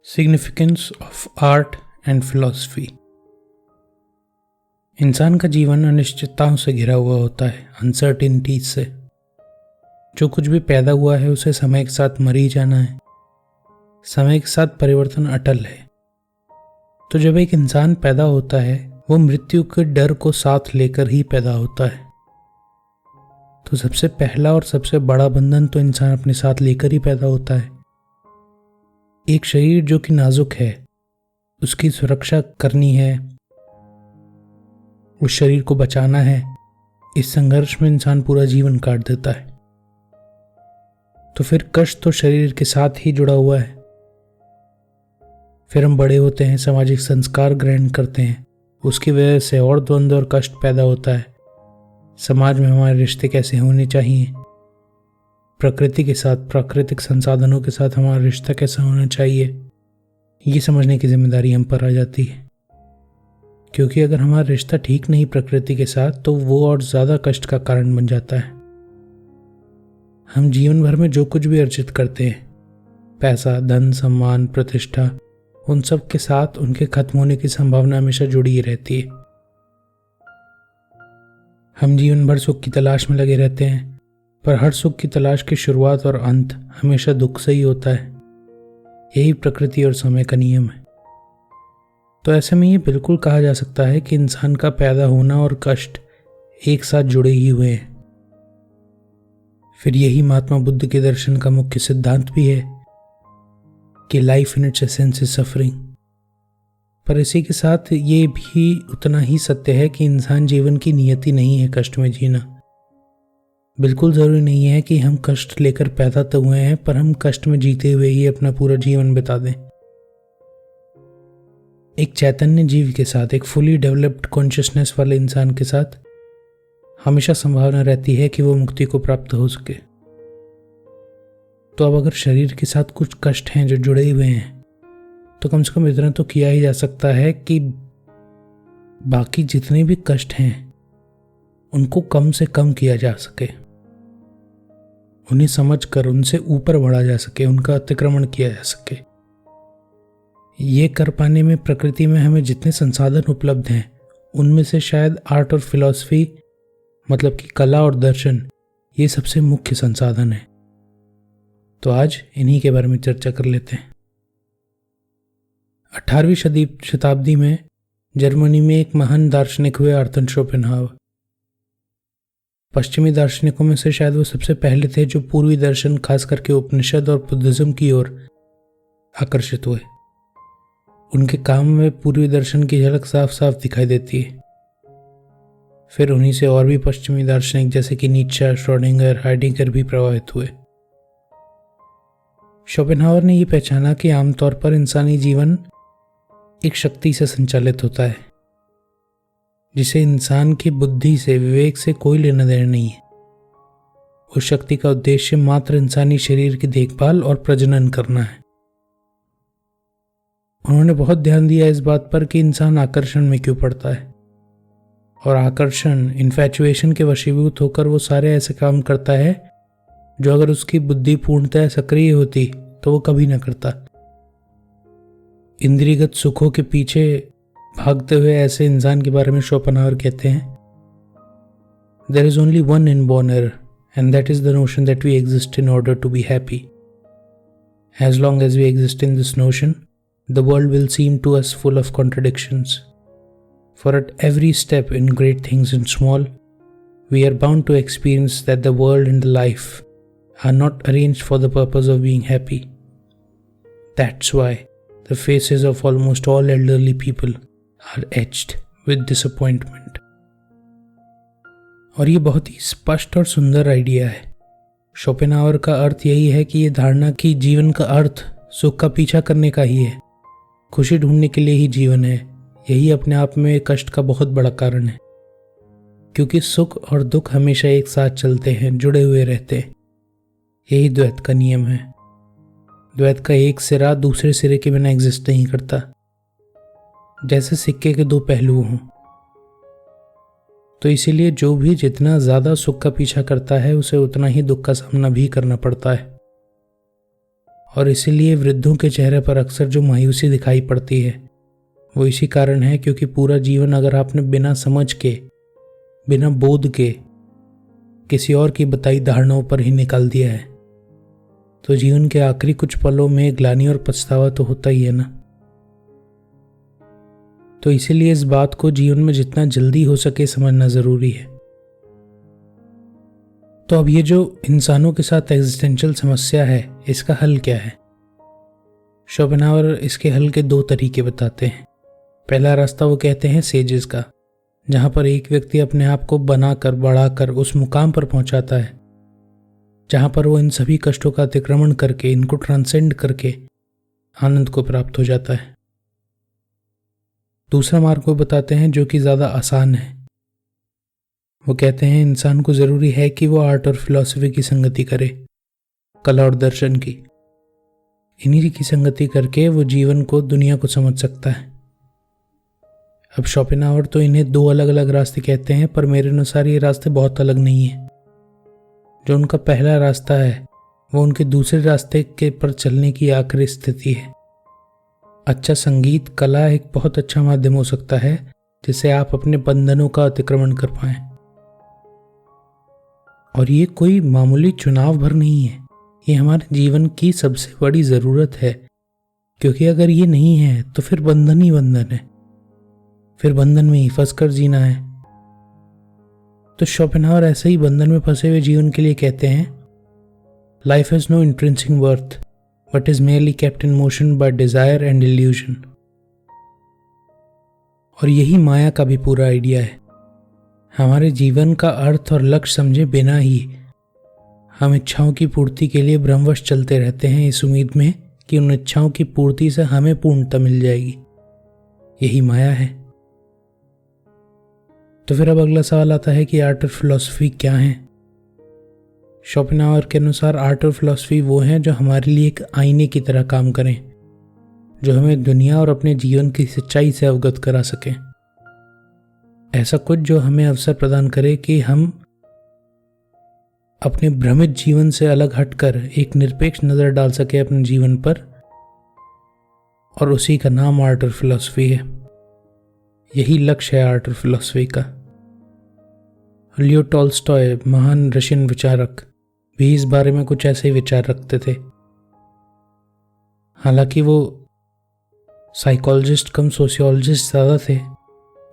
Significance of art and philosophy. इंसान का जीवन अनिश्चितताओं से घिरा हुआ होता है, अनसर्टिनिटीज से। जो कुछ भी पैदा हुआ है उसे समय के साथ मर ही जाना है। समय के साथ परिवर्तन अटल है। तो जब एक इंसान पैदा होता है वो मृत्यु के डर को साथ लेकर ही पैदा होता है। तो सबसे पहला और सबसे बड़ा बंधन तो इंसान अपने साथ लेकर ही पैदा होता है। एक शरीर जो कि नाजुक है, उसकी सुरक्षा करनी है, उस शरीर को बचाना है। इस संघर्ष में इंसान पूरा जीवन काट देता है। तो फिर कष्ट तो शरीर के साथ ही जुड़ा हुआ है। फिर हम बड़े होते हैं, सामाजिक संस्कार ग्रहण करते हैं, उसकी वजह से और द्वंद्व और कष्ट पैदा होता है। समाज में हमारे रिश्ते कैसे होने चाहिए, प्रकृति के साथ, प्राकृतिक संसाधनों के साथ हमारा रिश्ता कैसा होना चाहिए, ये समझने की जिम्मेदारी हम पर आ जाती है। क्योंकि अगर हमारा रिश्ता ठीक नहीं प्रकृति के साथ तो वो और ज़्यादा कष्ट का कारण बन जाता है। हम जीवन भर में जो कुछ भी अर्जित करते हैं, पैसा, धन, सम्मान, प्रतिष्ठा, उन सब के साथ उनके खत्म होने की संभावना हमेशा जुड़ी ही रहती है। हम जीवन भर सुख की तलाश में लगे रहते हैं, पर हर सुख की तलाश की शुरुआत और अंत हमेशा दुख से ही होता है। यही प्रकृति और समय का नियम है। तो ऐसे में ये बिल्कुल कहा जा सकता है कि इंसान का पैदा होना और कष्ट एक साथ जुड़े ही हुए हैं। फिर यही महात्मा बुद्ध के दर्शन का मुख्य सिद्धांत भी है कि life in its essence is suffering. पर इसी के साथ ये भी उतना ही सत्य है कि इंसान जीवन की नियति नहीं है कष्ट में जीना। बिल्कुल ज़रूरी नहीं है कि हम कष्ट लेकर पैदा तो हुए हैं, पर हम कष्ट में जीते हुए ही अपना पूरा जीवन बिता दें। एक चैतन्य जीव के साथ, एक फुली डेवलप्ड कॉन्शियसनेस वाले इंसान के साथ हमेशा संभावना रहती है कि वो मुक्ति को प्राप्त हो सके। तो अब अगर शरीर के साथ कुछ कष्ट हैं जो जुड़े हुए हैं, तो कम से कम इतना तो किया ही जा सकता है कि बाकी जितने भी कष्ट हैं उनको कम से कम किया जा सके, उन्हें समझकर उनसे ऊपर बढ़ा जा सके, उनका अतिक्रमण किया जा सके। ये कर पाने में प्रकृति में हमें जितने संसाधन उपलब्ध हैं उनमें से शायद आर्ट और फिलॉसफी, मतलब कि कला और दर्शन, ये सबसे मुख्य संसाधन है। तो आज इन्हीं के बारे में चर्चा कर लेते हैं। 18वीं शताब्दी में जर्मनी में एक महान दार्शनिक हुए आर्थर शोपेनहावर। पश्चिमी दार्शनिकों में से शायद वो सबसे पहले थे जो पूर्वी दर्शन, खास करके उपनिषद और बुद्धिज्म की ओर आकर्षित हुए। उनके काम में पूर्वी दर्शन की झलक साफ साफ दिखाई देती है। फिर उन्हीं से और भी पश्चिमी दार्शनिक जैसे कि नीत्शे, श्रोडिंगर, हाइडेगर भी प्रभावित हुए। शोपेनहावर ने यह पहचाना कि आमतौर पर इंसानी जीवन एक शक्ति से संचालित होता है जिसे इंसान की बुद्धि से, विवेक से कोई लेना देना नहीं है। उस शक्ति का उद्देश्य मात्र इंसानी शरीर की देखभाल और प्रजनन करना है। उन्होंने बहुत ध्यान दिया इस बात पर कि इंसान आकर्षण में क्यों पड़ता है, और आकर्षण, इन्फैचुएशन के वशीभूत होकर वो सारे ऐसे काम करता है जो अगर उसकी बुद्धि पूर्णतः सक्रिय होती तो वो कभी ना करता। इंद्रियगत सुखों के पीछे भागते हुए ऐसे इंसान के बारे में शोपेनहावर कहते हैं, There is only one inborn error, and that is the notion that we exist in order to be happy. As long as we exist in this notion, the world will seem to us full of contradictions. For at every step, in great things and small, we are bound to experience that the world and the life are not arranged for the purpose of being happy. That's why the faces of almost all elderly people are etched with disappointment. और ये बहुत ही स्पष्ट और सुंदर idea है। Schopenhauer का अर्थ यही है कि ये धारणा कि जीवन का अर्थ सुख का पीछा करने का ही है, खुशी ढूंढने के लिए ही जीवन है, यही अपने आप में कष्ट का बहुत बड़ा कारण है। क्योंकि सुख और दुख हमेशा एक साथ चलते हैं, जुड़े हुए रहते हैं। यही द्वैत का नियम है। द्वैत का एक सिरा दूसरे सिरे के बिना एग्जिस्ट नहीं करता, जैसे सिक्के के दो पहलू हों। तो इसीलिए जो भी जितना ज़्यादा सुख का पीछा करता है उसे उतना ही दुख का सामना भी करना पड़ता है। और इसीलिए वृद्धों के चेहरे पर अक्सर जो मायूसी दिखाई पड़ती है वो इसी कारण है क्योंकि पूरा जीवन अगर आपने बिना समझ के, बिना बोध के किसी और की बताई धारणाओं पर ही निकाल दिया है तो जीवन के आखिरी कुछ पलों में ग्लानि और पछतावा तो होता ही है ना। तो इसीलिए इस बात को जीवन में जितना जल्दी हो सके समझना जरूरी है। तो अब ये जो इंसानों के साथ एग्जिस्टेंशियल समस्या है इसका हल क्या है? शोपेनहावर इसके हल के 2 तरीके बताते हैं। पहला रास्ता वो कहते हैं सेजेस का, जहां पर एक व्यक्ति अपने आप को बनाकर बढ़ाकर उस मुकाम पर पहुंचाता है जहां पर वो इन सभी कष्टों का अतिक्रमण करके, इनको ट्रांसेंड करके आनंद को प्राप्त हो जाता है। दूसरा मार्ग वो बताते हैं जो कि ज़्यादा आसान है। वो कहते हैं इंसान को ज़रूरी है कि वो आर्ट और फिलॉसफी की संगति करे, कला और दर्शन की। इन्हीं की संगति करके वो जीवन को, दुनिया को समझ सकता है। अब शोपेनहावर तो इन्हें 2 अलग अलग रास्ते कहते हैं, पर मेरे अनुसार ये रास्ते बहुत अलग नहीं है। जो उनका पहला रास्ता है वो उनके दूसरे रास्ते के पर चलने की आखिरी स्थिति है। अच्छा संगीत, कला एक बहुत अच्छा माध्यम हो सकता है जिससे आप अपने बंधनों का अतिक्रमण कर पाएं। और ये कोई मामूली चुनाव भर नहीं है, ये हमारे जीवन की सबसे बड़ी ज़रूरत है, क्योंकि अगर ये नहीं है तो फिर बंधन ही बंधन है, फिर बंधन में ही फंस कर जीना है। तो शोपेनहावर ऐसे ही बंधन में फंसे हुए जीवन के लिए कहते हैं, life has no intrinsic worth but is merely kept in motion by desire and illusion. और यही माया का भी पूरा आइडिया है। हमारे जीवन का अर्थ और लक्ष्य समझे बिना ही हम इच्छाओं की पूर्ति के लिए भ्रमवश चलते रहते हैं, इस उम्मीद में कि उन इच्छाओं की पूर्ति से हमें पूर्णता मिल जाएगी। यही माया है। तो फिर अब अगला सवाल आता है कि आर्ट और फिलॉसफी क्या है? शोपेनहावर के अनुसार आर्ट और फिलॉसफी वो हैं जो हमारे लिए एक आईने की तरह काम करें, जो हमें दुनिया और अपने जीवन की सच्चाई से अवगत करा सकें। ऐसा कुछ जो हमें अवसर प्रदान करे कि हम अपने भ्रमित जीवन से अलग हटकर एक निरपेक्ष नज़र डाल सके अपने जीवन पर, और उसी का नाम आर्ट और फिलॉसफी है। यही लक्ष्य है आर्ट और फिलॉसफी का। लियो टॉल्स्टॉय, महान रशियन विचारक, भी इस बारे में कुछ ऐसे ही विचार रखते थे। हालांकि वो साइकोलॉजिस्ट कम सोशियोलॉजिस्ट ज़्यादा थे,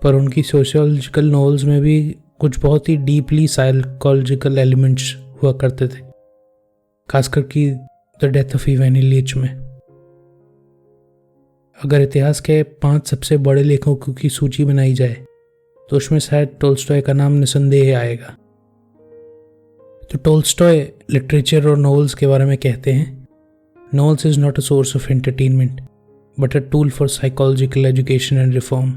पर उनकी सोशियोलॉजिकल नॉवेल्स में भी कुछ बहुत ही डीपली साइकोलॉजिकल एलिमेंट्स हुआ करते थे, खासकर कि द डेथ ऑफ इवान इलियच में। अगर इतिहास के 5 सबसे बड़े लेखकों की सूची बनाई जाए तो उसमें शायद टॉल्स्टॉय का नाम निसंदेह आएगा। तो टॉल्स्टॉय लिटरेचर और नॉवेल्स के बारे में कहते हैं, novels is not a source of entertainment but a tool for psychological education and reform.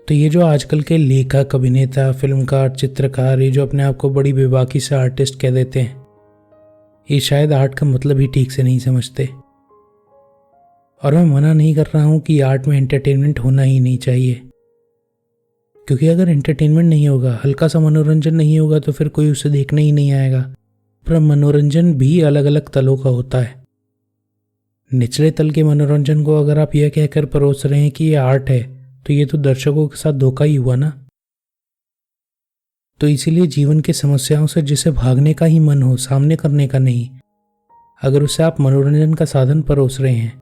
तो ये जो आजकल के लेखक, अभिनेता, फिल्मकार, चित्रकार, ये जो अपने आप को बड़ी बेबाकी से आर्टिस्ट कह देते हैं, ये शायद आर्ट का मतलब ही ठीक से नहीं समझते। और मैं मना नहीं कर रहा हूँ कि आर्ट में एंटरटेनमेंट होना ही नहीं चाहिए, क्योंकि अगर एंटरटेनमेंट नहीं होगा, हल्का सा मनोरंजन नहीं होगा, तो फिर कोई उसे देखने ही नहीं आएगा। पर मनोरंजन भी अलग अलग तलों का होता है। निचले तल के मनोरंजन को अगर आप यह कहकर परोस रहे हैं कि ये आर्ट है, तो ये तो दर्शकों के साथ धोखा ही हुआ ना। तो इसीलिए जीवन की समस्याओं से जिसे भागने का ही मन हो, सामने करने का नहीं, अगर उसे आप मनोरंजन का साधन परोस रहे हैं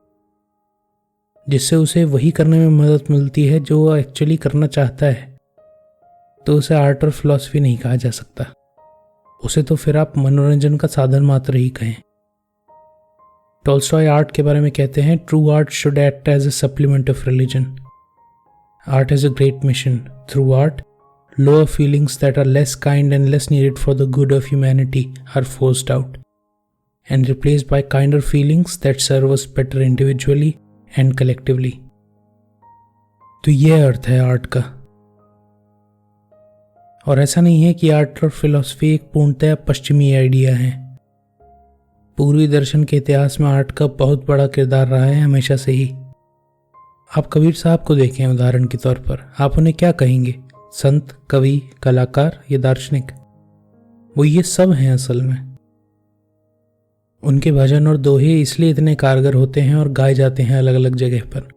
जिससे उसे वही करने में मदद मिलती है जो वो एक्चुअली करना चाहता है, तो उसे आर्ट और फिलॉसफी नहीं कहा जा सकता। उसे तो फिर आप मनोरंजन का साधन मात्र ही कहें। टॉल्स्टॉय आर्ट के बारे में कहते हैं, true art should act as a supplement of religion. Art has a great mission. Through art, lower feelings that are less kind and less needed for the good of humanity are forced out and replaced by kinder feelings that serve us better individually and collectively. तो ये अर्थ है art का। और ऐसा नहीं है कि art और फिलॉसफी एक पूर्णतः पश्चिमी आइडिया है। पूर्वी दर्शन के इतिहास में आर्ट का बहुत बड़ा किरदार रहा है हमेशा से ही। आप कबीर साहब को देखें उदाहरण के तौर पर, आप उन्हें क्या कहेंगे? संत, कवि, कलाकार या दार्शनिक? वो ये सब हैं असल में। उनके भजन और दोहे इसलिए इतने कारगर होते हैं और गाए जाते हैं अलग अलग जगह पर।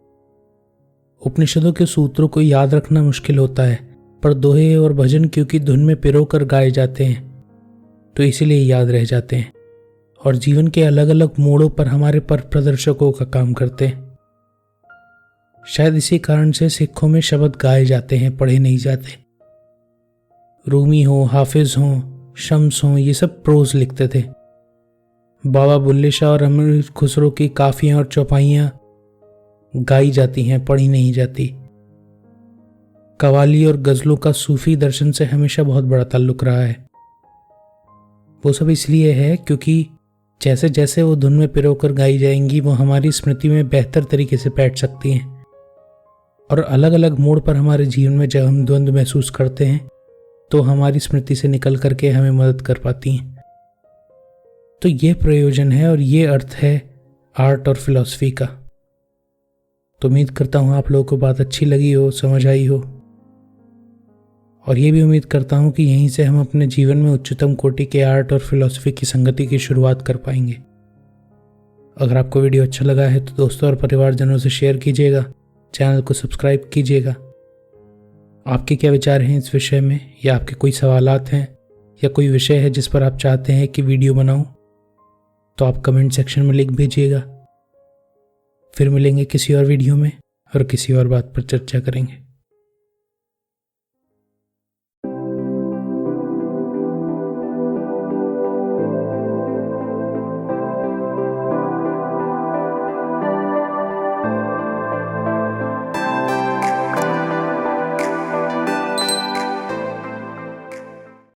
उपनिषदों के सूत्रों को याद रखना मुश्किल होता है, पर दोहे और भजन क्योंकि धुन में पिरोकर गाए जाते हैं तो इसीलिए याद रह जाते हैं और जीवन के अलग अलग मोड़ों पर हमारे पथ प्रदर्शकों का काम करते हैं। शायद इसी कारण से सिखों में शब्द गाए जाते हैं, पढ़े नहीं जाते। रूमी हो, हाफिज हो, शम्स हो, ये सब प्रोज लिखते थे। बाबा बुल्ले शाह और अमीर खुसरो की काफियां और चौपाइयां गाई जाती हैं, पढ़ी नहीं जाती। कवाली और गजलों का सूफी दर्शन से हमेशा बहुत बड़ा ताल्लुक रहा है। वो सब इसलिए है क्योंकि जैसे जैसे वो धुन में पिरोकर गाई जाएंगी वो हमारी स्मृति में बेहतर तरीके से बैठ सकती हैं और अलग अलग मोड़ पर हमारे जीवन में जब हम द्वंद्व महसूस करते हैं तो हमारी स्मृति से निकल करके हमें मदद कर पाती हैं। तो ये प्रयोजन है और ये अर्थ है आर्ट और फिलॉसफी का। तो उम्मीद करता हूँ आप लोगों को बात अच्छी लगी हो, समझ आई हो, और ये भी उम्मीद करता हूँ कि यहीं से हम अपने जीवन में उच्चतम कोटि के आर्ट और फिलॉसफी की संगति की शुरुआत कर पाएंगे। अगर आपको वीडियो अच्छा लगा है तो दोस्तों और परिवारजनों से शेयर कीजिएगा, चैनल को सब्सक्राइब कीजिएगा। आपके क्या विचार हैं इस विषय में, या आपके कोई सवालात हैं या कोई विषय है जिस पर आप चाहते हैं कि वीडियो बनाऊं, तो आप कमेंट सेक्शन में लिख भेजिएगा। फिर मिलेंगे किसी और वीडियो में और किसी और बात पर चर्चा करेंगे।